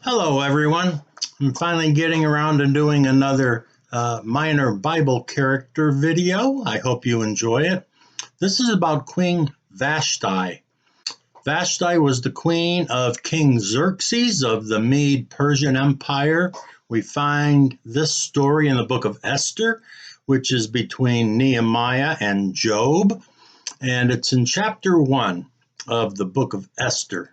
Hello, everyone. I'm finally getting around to doing another minor Bible character video. I hope you enjoy it. This is about Queen Vashti. Vashti was the queen of King Xerxes of the Mede-Persian Empire. We find this story in the book of Esther, which is between Nehemiah and Job, and it's in chapter 1 of the book of Esther.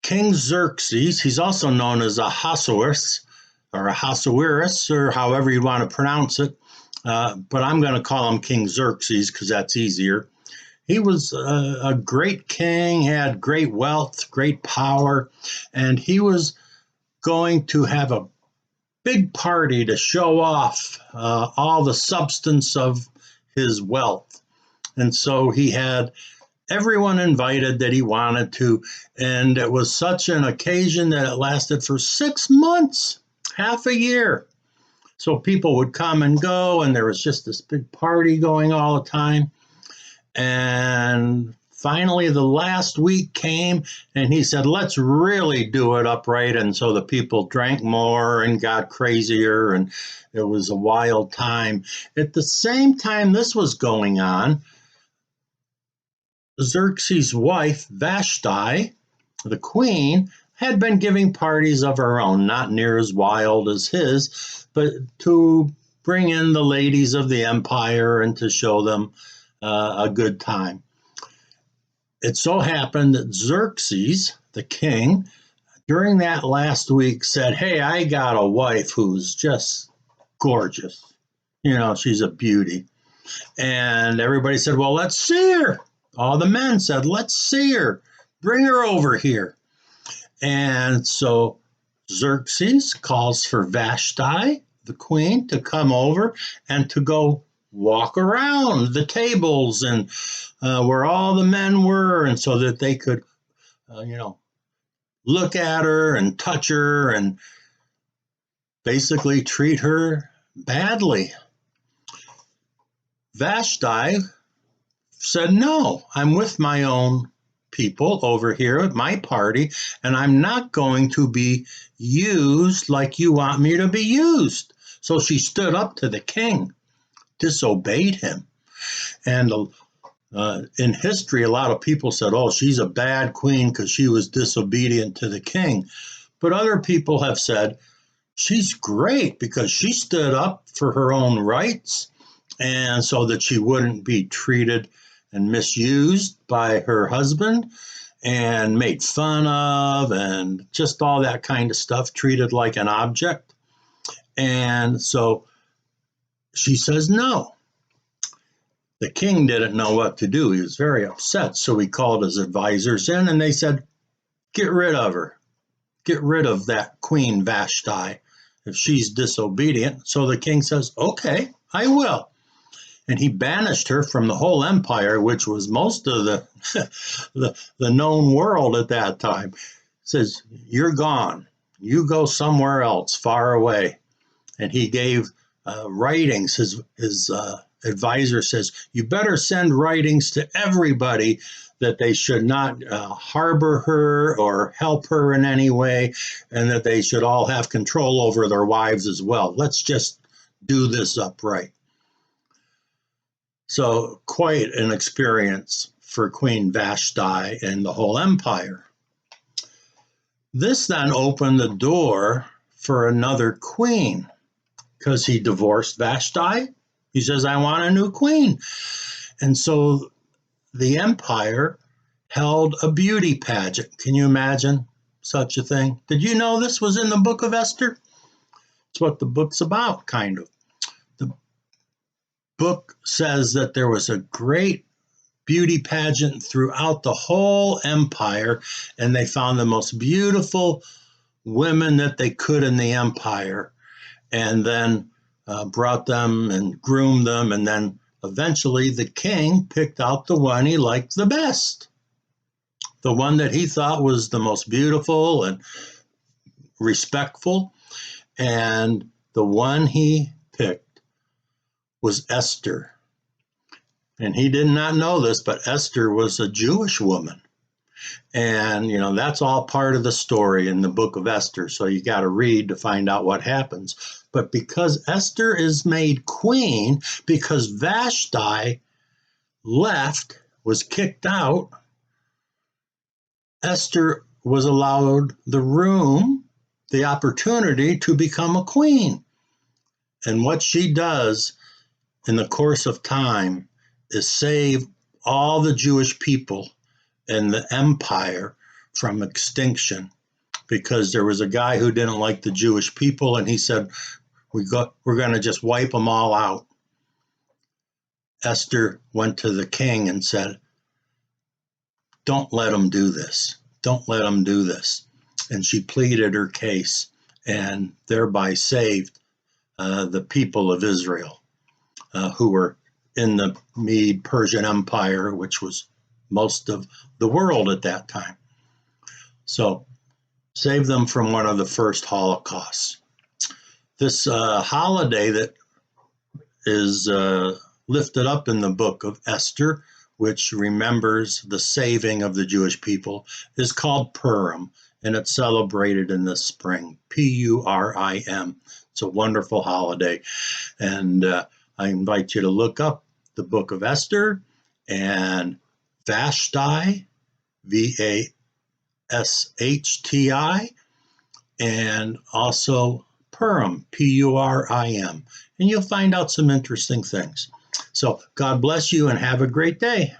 King Xerxes, he's also known as Ahasuerus or Ahasuerus, or however you want to pronounce it, but I'm going to call him King Xerxes because that's easier. He was a great king, had great wealth, great power, and he was going to have a big party to show off all the substance of his wealth. And so he had everyone invited that he wanted to, and it was such an occasion that it lasted for 6 months, half a year. So people would come and go, and there was just this big party going all the time. And finally, the last week came, and he said, let's really do it upright. And so the people drank more and got crazier, and it was a wild time. At the same time this was going on, Xerxes' wife, Vashti, the queen, had been giving parties of her own, not near as wild as his, but to bring in the ladies of the empire and to show them a good time. It so happened that Xerxes, the king, during that last week said, hey, I got a wife who's just gorgeous. You know, she's a beauty. And everybody said, well, let's see her. All the men said, let's see her. Bring her over here. And so Xerxes calls for Vashti, the queen, to come over and to go walk around the tables and where all the men were, and so that they could, look at her and touch her and basically treat her badly. Vashti said, no, I'm with my own people over here at my party, and I'm not going to be used like you want me to be used. So she stood up to the king, disobeyed him. And in history, a lot of people said, oh, she's a bad queen because she was disobedient to the king. But other people have said, she's great because she stood up for her own rights, and so that she wouldn't be treated and misused by her husband and made fun of and just all that kind of stuff, treated like an object. And so she says no. The king didn't know what to do. He was very upset. So he called his advisors in and they said, get rid of her. Get rid of that Queen Vashti if she's disobedient. So the king says, okay, I will. And he banished her from the whole empire, which was most of the known world at that time. Says, you're gone. You go somewhere else, far away. And he gave writings. His advisor says, you better send writings to everybody that they should not harbor her or help her in any way, and that they should all have control over their wives as well. Let's just do this upright. So quite an experience for Queen Vashti and the whole empire. This then opened the door for another queen because he divorced Vashti. He says, I want a new queen. And so the empire held a beauty pageant. Can you imagine such a thing? Did you know this was in the book of Esther? It's what the book's about, kind of. Book says that there was a great beauty pageant throughout the whole empire, and they found the most beautiful women that they could in the empire, and then brought them and groomed them, and then eventually the king picked out the one he liked the best, the one that he thought was the most beautiful and respectful, and the one he picked was Esther. And he did not know this, but Esther was a Jewish woman. And, that's all part of the story in the book of Esther. So you got to read to find out what happens. But because Esther is made queen, because Vashti left, was kicked out, Esther was allowed the opportunity to become a queen. And what she does in the course of time is save all the Jewish people and the empire from extinction, because there was a guy who didn't like the Jewish people, and he said, we're going to just wipe them all out. Esther went to the king and said, don't let them do this. Don't let them do this. And she pleaded her case and thereby saved the people of Israel, who were in the Mede-Persian Empire, which was most of the world at that time. So save them from one of the first Holocausts. This holiday that is lifted up in the book of Esther, which remembers the saving of the Jewish people, is called Purim, and it's celebrated in the spring, Purim. It's a wonderful holiday, and I invite you to look up the book of Esther and Vashti, Vashti, and also Purim, Purim, and you'll find out some interesting things. So God bless you and have a great day.